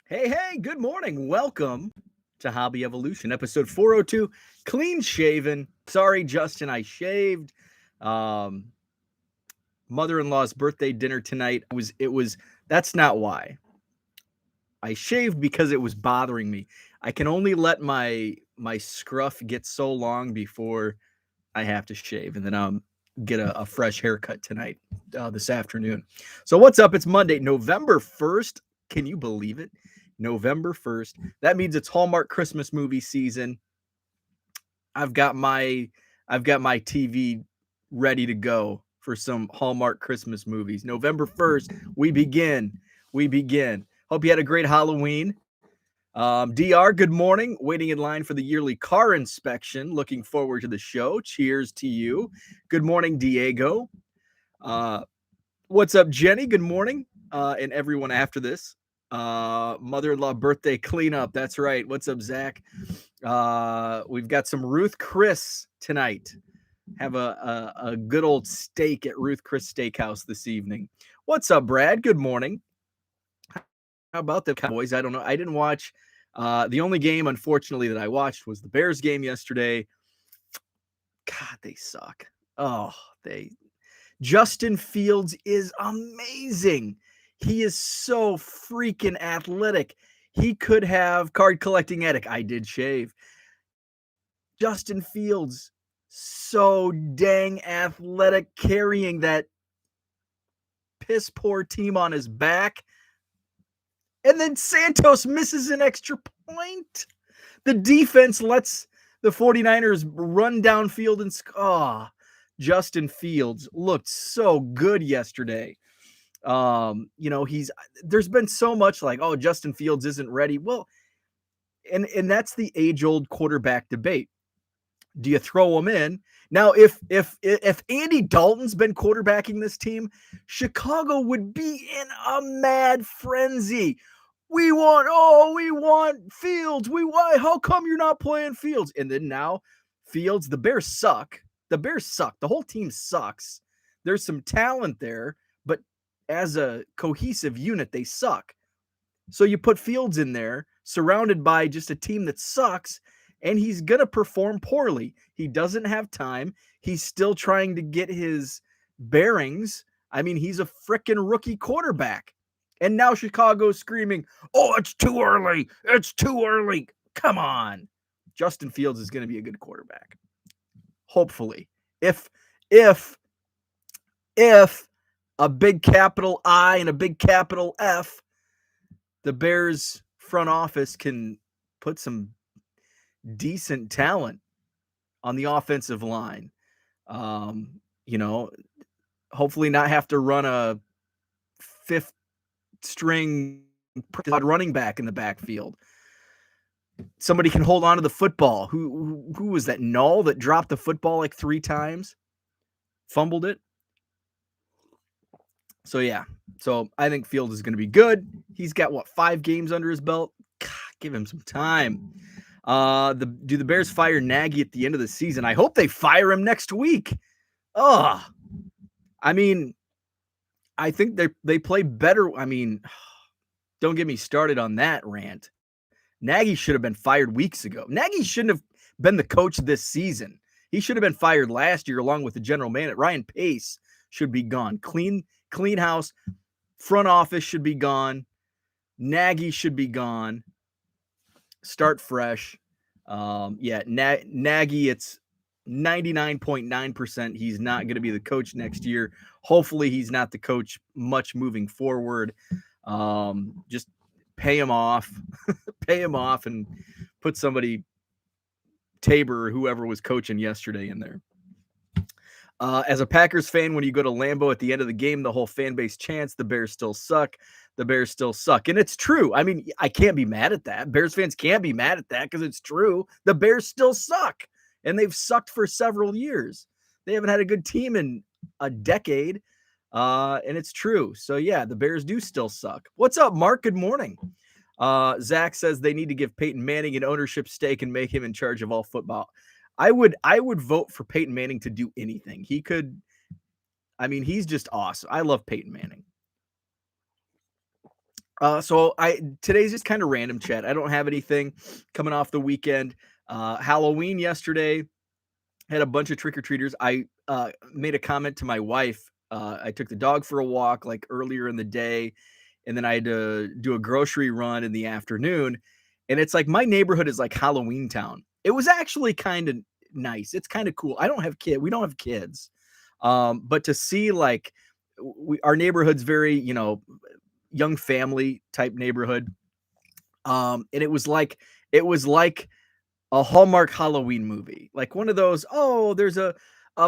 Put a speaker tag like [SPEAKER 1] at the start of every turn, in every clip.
[SPEAKER 1] Hey, good morning. Welcome to Hobby Evolution, episode 402. Clean shaven. Sorry, Justin, I shaved. Um, Mother-in-law's birthday dinner tonight. That's not why. I shaved because it was bothering me. I can only let my scruff get so long before I have to shave, and then get a fresh haircut tonight, this afternoon. So what's up? It's Monday, November 1st. Can you believe it? November 1st. That means it's Hallmark Christmas movie season. I've got my TV ready to go for some Hallmark Christmas movies. November 1st, we begin. We begin. Hope you had a great Halloween. DR, good morning. Waiting in line for the yearly car inspection. Looking forward to the show. Cheers to you. Good morning, Diego. What's up, Jenny? Good morning. And everyone after this. Mother-in-law birthday cleanup. That's right. What's up, Zach? We've got some Ruth Chris tonight. Have a good old steak at Ruth Chris Steakhouse this evening. What's up, Brad? Good morning. How about the Cowboys? I don't know. I didn't watch. The only game, unfortunately, that I watched was the Bears game yesterday. God, they suck. Justin Fields is amazing. He is so freaking athletic. He could have card collecting ethic. I did shave. Justin Fields, so dang athletic, carrying that piss poor team on his back. And then Santos misses an extra point. The defense lets the 49ers run downfield and Justin Fields looked so good yesterday. There's been so much like, oh, Justin Fields isn't ready. Well, and that's the age-old quarterback debate. Do you throw him in? Now, if Andy Dalton's been quarterbacking this team, Chicago would be in a mad frenzy. We want Fields. How come you're not playing Fields? And then now Fields, the Bears suck. The whole team sucks. There's some talent there, but as a cohesive unit, they suck. So you put Fields in there, surrounded by just a team that sucks, and he's going to perform poorly. He doesn't have time. He's still trying to get his bearings. I mean, he's a freaking rookie quarterback. And now Chicago's screaming, oh, it's too early. It's too early. Come on. Justin Fields is going to be a good quarterback. Hopefully. If a big capital I and a big capital F, the Bears front office can put some decent talent on the offensive line. Hopefully not have to run a fifth string running back in the backfield. Somebody can hold on to the football. Who was that? Null that dropped the football like 3 times, fumbled it. So yeah, I think Fields is going to be good. He's got 5 games under his belt. God, give him some time. Do the Bears fire Nagy at the end of the season? I hope they fire him next week. I mean, I think they play better. I mean, don't get me started on that rant. Nagy should have been fired weeks ago. Nagy shouldn't have been the coach this season. He should have been fired last year along with the general manager. Ryan Pace should be gone. Clean house. Front office should be gone. Nagy should be gone. Start fresh. Nagy, it's 99.9% he's not going to be the coach next year. Hopefully he's not the coach much moving forward. Just pay him off. Pay him off and put somebody, Tabor or whoever was coaching yesterday, in there. As a Packers fan, when you go to Lambeau at the end of the game, the whole fan base chants, the Bears still suck. The Bears still suck. And it's true. I mean, I can't be mad at that. Bears fans can't be mad at that because it's true. The Bears still suck. And they've sucked for several years. They haven't had a good team in a decade. And it's true. So, yeah, the Bears do still suck. What's up, Mark? Good morning. Zach says they need to give Peyton Manning an ownership stake and make him in charge of all football. I would vote for Peyton Manning to do anything. He could. I mean, he's just awesome. I love Peyton Manning. So today's just kind of random chat. I don't have anything coming off the weekend. Halloween yesterday, had a bunch of trick-or-treaters. I made a comment to my wife. I took the dog for a walk like earlier in the day, and then I had to do a grocery run in the afternoon. And it's like my neighborhood is like Halloween town. It was actually kind of nice. It's kind of cool. We don't have kids. But to see like our neighborhood's very, young family type neighborhood. And it was like a Hallmark Halloween movie, like one of those. Oh, there's a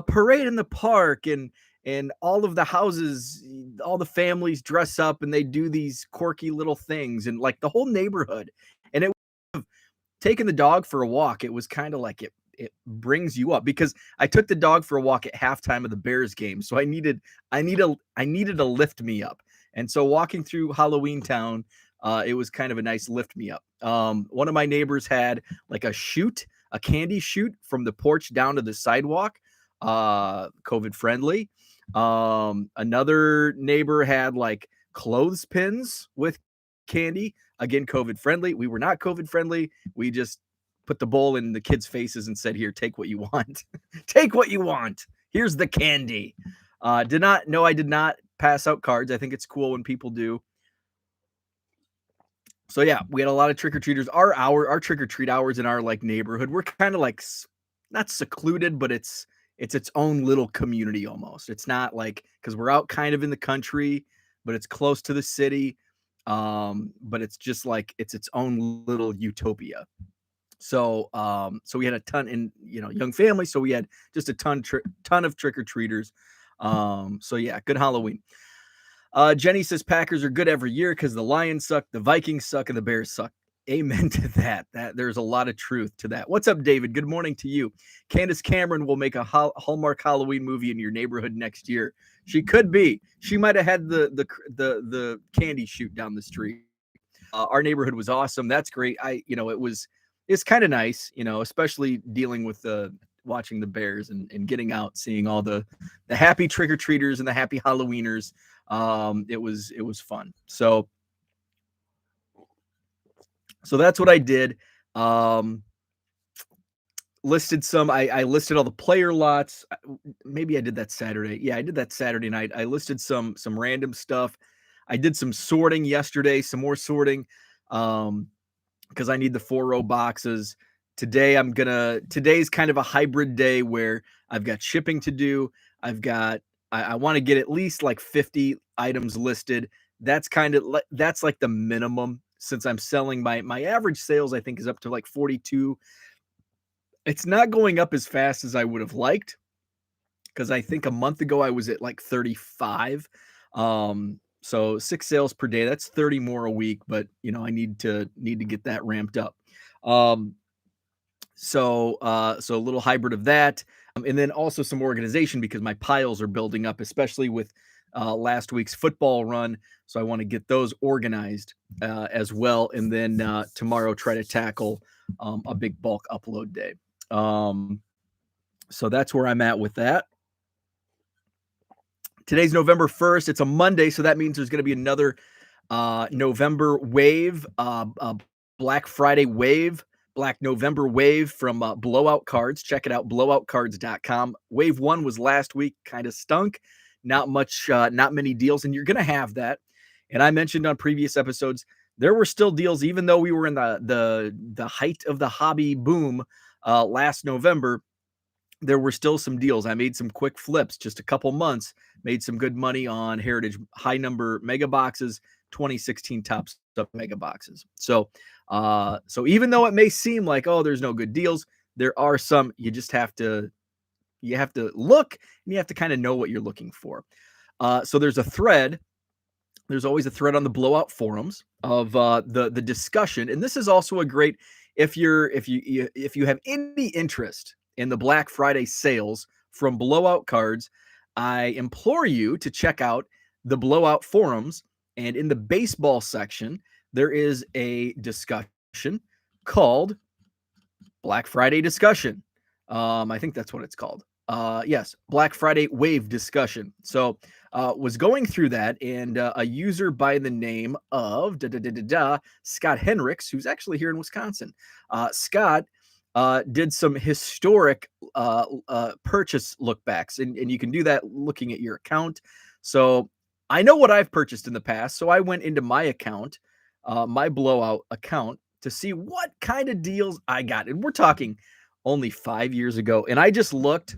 [SPEAKER 1] parade in the park, and all of the houses, all the families dress up and they do these quirky little things, and like the whole neighborhood. And it taking the dog for a walk, it was kind of like it brings you up because I took the dog for a walk at halftime of the Bears game, so I needed to lift me up. And so walking through Halloween Town, it was kind of a nice lift me up. One of my neighbors had like a candy chute from the porch down to the sidewalk, COVID friendly. Another neighbor had like clothespins with candy, again COVID friendly. We were not COVID friendly. We just put the bowl in the kids' faces and said, "Here, take what you want. Take what you want. Here's the candy." I did not pass out cards. I think it's cool when people do. So yeah, we had a lot of trick-or-treaters. Our trick-or-treat hours in our like neighborhood, we're kind of like not secluded, but it's its own little community almost. It's not like because we're out kind of in the country, but it's close to the city. But it's just like it's its own little utopia. So we had a ton in young family. So we had just a ton of trick-or-treaters. So yeah, good Halloween. Jenny says Packers are good every year because the Lions suck, the Vikings suck, and the Bears suck. Amen to that. There's a lot of truth to that. What's up, David? Good morning to you. Candace Cameron will make a Hallmark Halloween movie in your neighborhood next year. She could be. She might have had the candy chute down the street. Our neighborhood was awesome. That's great. It's kind of nice, especially dealing with watching the Bears and getting out, seeing all the happy trick-or-treaters and the happy Halloweeners. It was fun. So that's what I did. Listed I listed all the player lots. Maybe I did that Saturday. Yeah, I did that Saturday night. I listed some random stuff. I did some sorting yesterday, some more sorting. Because I need the 4-row boxes. Today's kind of a hybrid day where I've got shipping to do. I want to get at least like 50 items listed. That's like the minimum since I'm selling my average sales, I think, is up to like 42. It's not going up as fast as I would have liked because I think a month ago I was at like 35. So 6 sales per day, that's 30 more a week, but I need to get that ramped up. So a little hybrid of that. And then also some organization because my piles are building up, especially with last week's football run. So I want to get those organized as well. And then tomorrow try to tackle a big bulk upload day. So that's where I'm at with that. Today's November 1st. It's a Monday, so that means there's going to be another November wave, Black Friday wave, Black November wave from Blowout Cards. Check it out, blowoutcards.com. Wave 1 was last week, kind of stunk. Not many deals, and you're going to have that. And I mentioned on previous episodes, there were still deals, even though we were in the height of the hobby boom last November. There were still some deals. I made some quick flips, just a couple months, made some good money on Heritage high number mega boxes, 2016 top stuff mega boxes. So even though it may seem like, oh, there's no good deals, there are some. You just have to look, and you have to kind of know what you're looking for. So there's a thread. There's always a thread on the Blowout forums of the discussion. And this is also a great, if you have any interest in the Black Friday sales from Blowout Cards, I implore you to check out the Blowout forums. And in the baseball section, there is a discussion called Black Friday discussion. I think that's what it's called. Yes, Black Friday wave discussion. So was going through that, and a user by the name of Scott Henricks, who's actually here in Wisconsin. Scott did some historic purchase lookbacks, and you can do that looking at your account. So I know what I've purchased in the past, so I went into my account, my blowout account, to see what kind of deals I got. And we're talking only 5 years ago, and I just looked.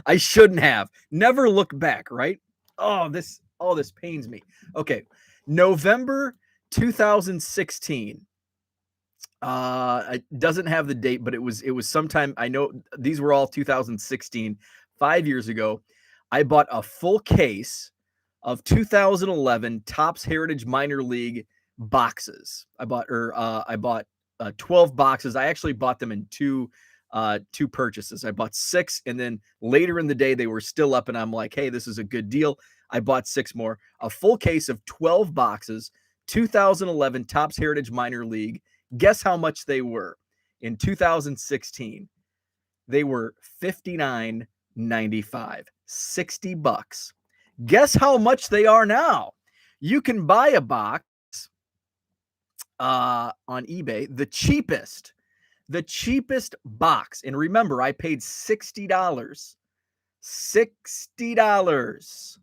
[SPEAKER 1] I shouldn't have. Never look back, right? This pains me. Okay. November 2016. It doesn't have the date, but it was sometime. I know these were all 2016, 5 years ago. I bought a full case of 2011 Topps Heritage Minor League boxes. I bought 12 boxes. I actually bought them in two purchases. I bought 6, and then later in the day they were still up, and I'm like, hey, this is a good deal. I bought 6 more. A full case of 12 boxes, 2011 Topps Heritage Minor League. Guess how much they were in 2016? They were $59.95, $60. Guess how much they are now? You can buy a box on eBay, the cheapest box. And remember, I paid $60, $60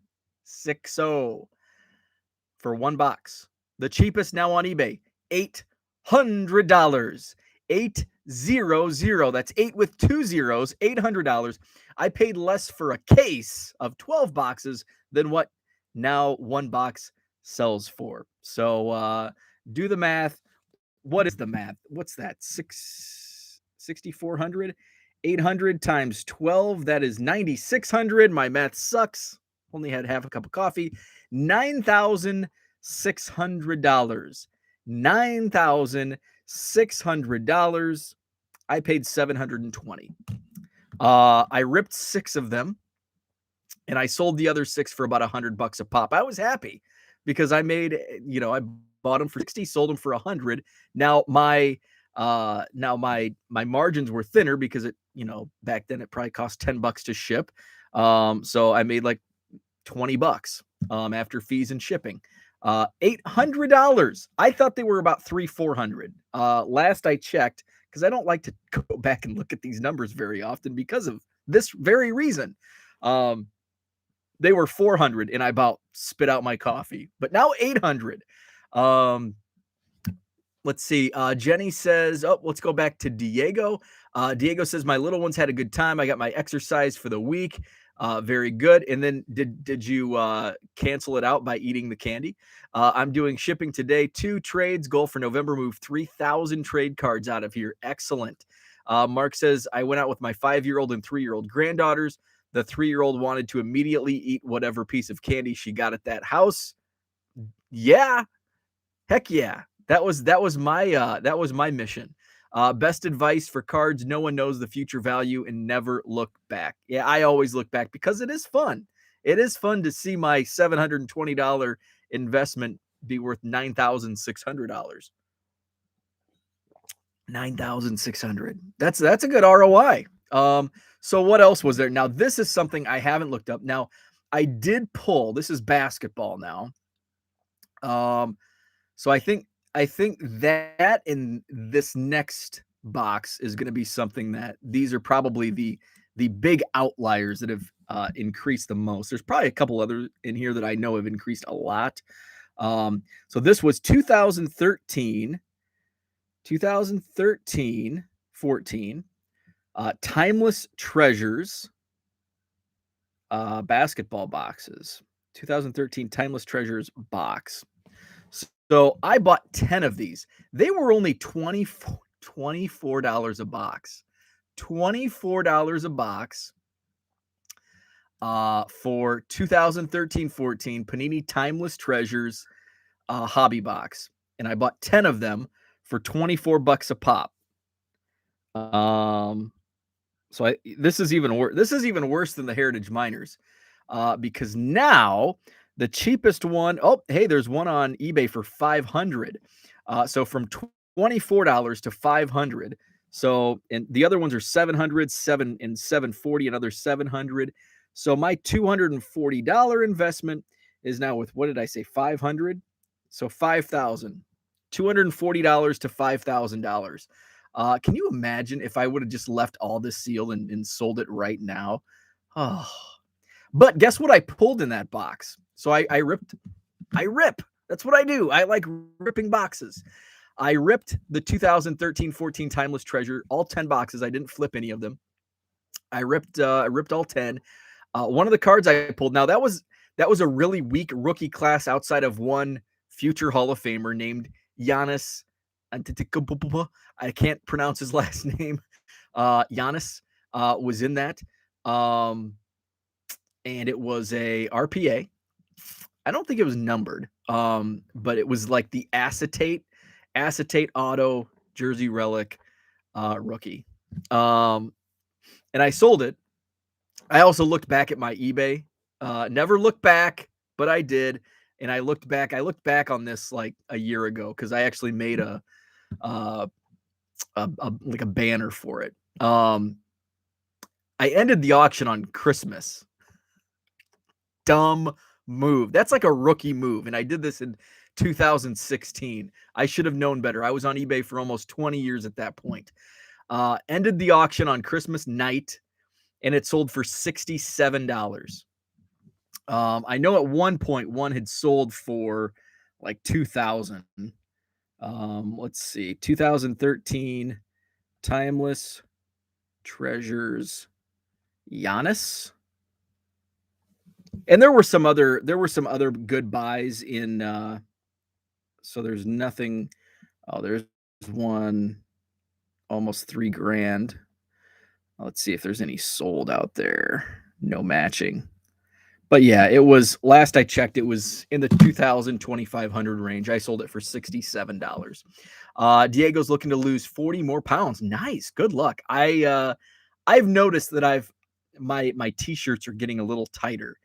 [SPEAKER 1] for one box. The cheapest now on eBay, $800, 800. That's 8 with 2 zeros, $800. I paid less for a case of 12 boxes than what now one box sells for. So do the math. What is the math? What's that? 6,400? 800 times 12. That is 9,600. My math sucks. Only had half a cup of coffee. $9,600. $9,600. I paid $720. I ripped 6 of them, and I sold the other 6 for about $100 a pop. I was happy because I made, I bought them for 60, sold them for 100. Now my margins were thinner because it, back then it probably cost $10 to ship. So I made like $20 after fees and shipping. $800. I thought they were about $300-400. Last I checked, because I don't like to go back and look at these numbers very often because of this very reason. They were $400, and I about spit out my coffee. But now $800. Let's see. Jenny says, let's go back to Diego. Diego says, my little ones had a good time. I got my exercise for the week. Very good. And then did you cancel it out by eating the candy? I'm doing shipping today. 2 trades. Goal for November. Move 3,000 trade cards out of here. Excellent. Mark says, I went out with my 5-year-old and 3-year-old granddaughters. The 3-year-old wanted to immediately eat whatever piece of candy she got at that house. Yeah. Heck yeah. That was my mission. Best advice for cards: no one knows the future value, and never look back. Yeah, I always look back because it is fun. It is fun to see my $720 investment be worth $9,600. $9,600. That's a good ROI. So what else was there? Now, this is something I haven't looked up. Now, I did pull. This is basketball now. So I think that in this next box is going to be something that these are probably the big outliers that have increased the most. There's probably a couple others in here that I know have increased a lot. So this was 2013, 14, Timeless Treasures basketball boxes. 2013 Timeless Treasures box. So I bought 10 of these. They were only $24 a box. $24 a box for 2013-14 Panini Timeless Treasures hobby box. And I bought 10 of them for $24 a pop. So this is even worse. This is even worse than the Heritage Miners, because now the cheapest one. Oh, hey, there's one on eBay for $500. So from $24 to $500. So, and the other ones are 700, 740, another 700. So my $240 investment is now with, what did I say, 500? So 5,000. $240 to $5,000. Can you imagine if I would have just left all this sealed and sold it right now? Oh, but guess what I pulled in that box? So I ripped. That's what I do. I like ripping boxes. I ripped the 2013-14 Timeless Treasure, all 10 boxes. I didn't flip any of them. I ripped all 10. One of the cards I pulled. Now that was a really weak rookie class outside of one future Hall of Famer named Giannis Antetokounmpo. I can't pronounce his last name. Giannis was in that. And it was a RPA. I don't think it was numbered. But it was like the acetate auto jersey relic rookie. And I sold it. I also looked back at my eBay. Never looked back, but I did. And I looked back on this like a year ago because I actually made a like a banner for it. I ended the auction on Christmas. Dumb move. That's like a rookie move. And I did this in 2016. I should have known better. I was on eBay for almost 20 years at that point. Ended the auction on Christmas night, and it sold for $67. I know at one point one had sold for like 2,000. Let's see, 2013 Timeless Treasures Giannis. And there were some other good buys in so there's nothing. Oh, there's one almost $3,000. Let's see if there's any sold out there. No matching. But yeah, it was, last I checked, it was in the 2,000, 2,500 range. I sold it for $67. Diego's looking to lose 40 more pounds. Nice. Good luck. I've noticed that my t-shirts are getting a little tighter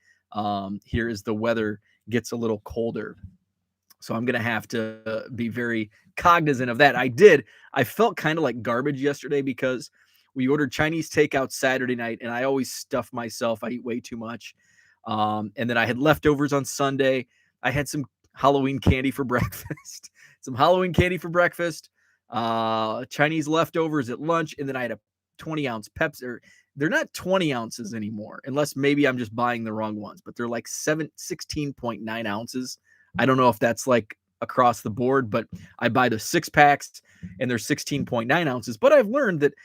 [SPEAKER 1] here as the weather gets a little colder. So I'm going to have to be very cognizant of that. I felt kind of like garbage yesterday because we ordered Chinese takeout Saturday night, and I always stuff myself. I eat way too much. And then I had leftovers on Sunday. I had some Halloween candy for breakfast, Chinese leftovers at lunch. And then I had a 20-ounce Pepsi. They're not 20 ounces anymore, unless maybe I'm just buying the wrong ones, but they're like 16.9 ounces. I don't know if that's like across the board, but I buy the 6-packs and they're 16.9 ounces. But I've learned that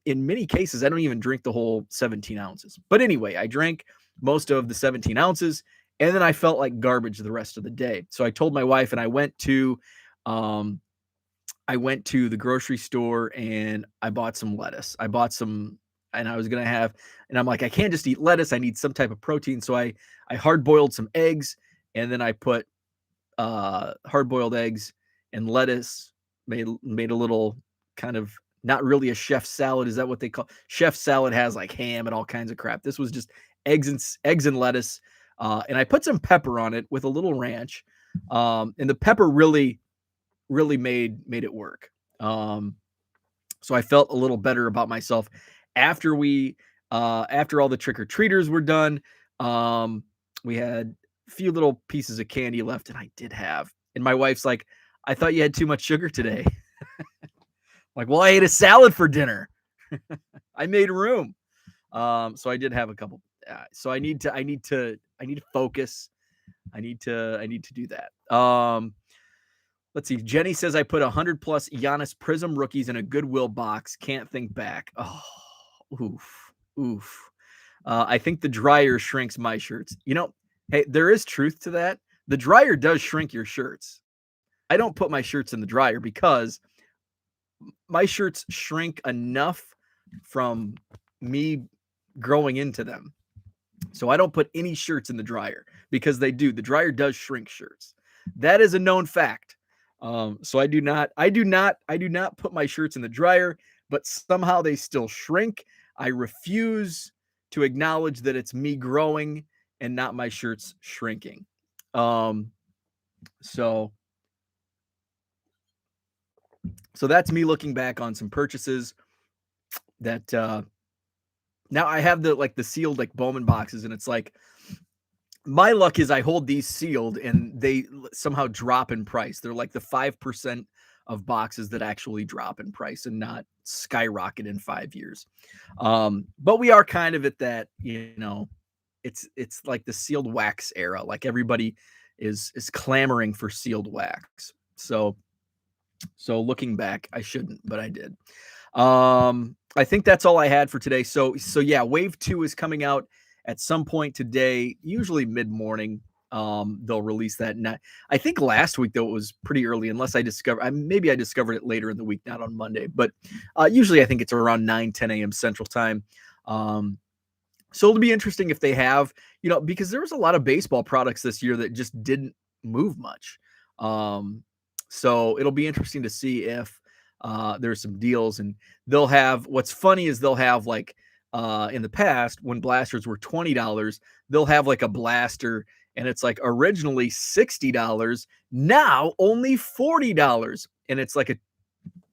[SPEAKER 1] in many cases, I don't even drink the whole 17 ounces. But anyway, I drank most of the 17 ounces, and then I felt like garbage the rest of the day. So I told my wife, and I went to the grocery store and I bought some lettuce. And I was going to have, and I'm like, I can't just eat lettuce. I need some type of protein. So I hard boiled some eggs, and then I put hard boiled eggs and lettuce, made a little kind of, not really a chef salad. Is that what they call chef salad? Has like ham and all kinds of crap. This was just eggs and lettuce. And I put some pepper on it with a little ranch. And the pepper really made it work. So I felt a little better about myself after after all the trick-or-treaters were done. We had a few little pieces of candy left, and I did have. And my wife's like, I thought you had too much sugar today. Like, well, I ate a salad for dinner. I made room. So I did have a couple. So I need to focus. I need to do that. Let's see. Jenny says I put 100+ Giannis Prism rookies in a Goodwill box. Can't think back. Oh, oof. I think the dryer shrinks my shirts. Hey, there is truth to that. The dryer does shrink your shirts. I don't put my shirts in the dryer because my shirts shrink enough from me growing into them. So I don't put any shirts in the dryer because they do. The dryer does shrink shirts. That is a known fact. So I do not put my shirts in the dryer, but somehow they still shrink. I refuse to acknowledge that it's me growing and not my shirts shrinking. So So that's me looking back on some purchases that now I have the sealed like Bowman boxes, and it's like my luck is I hold these sealed and they somehow drop in price. They're like the 5% of boxes that actually drop in price and not skyrocket in 5 years. But we are kind of at that, it's like the sealed wax era. Like everybody is clamoring for sealed wax. So looking back, I shouldn't, but I did. I think that's all I had for today. So yeah, Wave 2 is coming out at some point today, usually mid-morning. They'll release that. And I think last week, though, it was pretty early, unless I discovered it later in the week, not on Monday. But usually I think it's around 9-10 a.m. Central Time. So it'll be interesting if they have, because there was a lot of baseball products this year that just didn't move much. So it'll be interesting to see if there's some deals, and they'll have, what's funny is they'll have like, in the past when blasters were $20, they'll have like a blaster and it's like originally $60, now only $40. And it's like a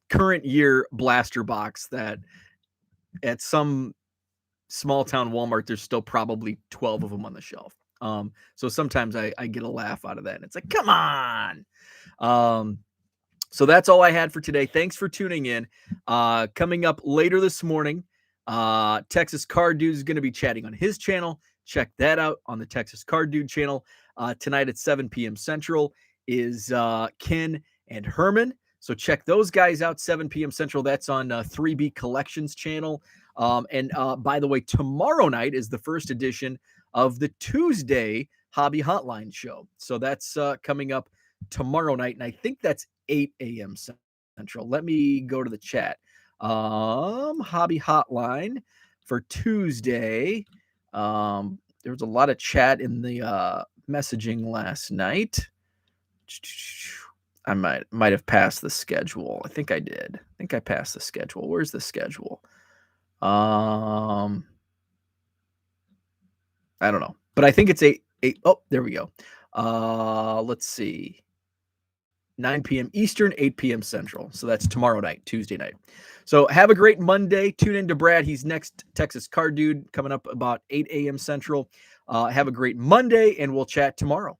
[SPEAKER 1] current year blaster box that at some small town Walmart, there's still probably 12 of them on the shelf. So sometimes I get a laugh out of that, and it's like, come on. So that's all I had for today. Thanks for tuning in. Coming up later this morning, Texas Card Dude is going to be chatting on his channel. Check that out on the Texas Card Dude channel. Tonight at 7 p.m. Central is Ken and Herman. So check those guys out, 7 p.m. Central. That's on 3B Collections channel. And by the way, tomorrow night is the first edition of the Tuesday Hobby Hotline show. So that's coming up tomorrow night, and I think that's 8 a.m. Central. Let me go to the chat. Hobby Hotline for Tuesday. There was a lot of chat in the messaging last night. I might have passed the schedule. I think I did. I think I passed the schedule. Where's the schedule? I don't know, but I think it's 8. Oh, there we go. Let's see. 9 p.m. Eastern, 8 p.m. Central. So that's tomorrow night, Tuesday night. So have a great Monday. Tune in to Brad. He's next, Texas Card Dude, coming up about 8 a.m. Central. Have a great Monday, and we'll chat tomorrow.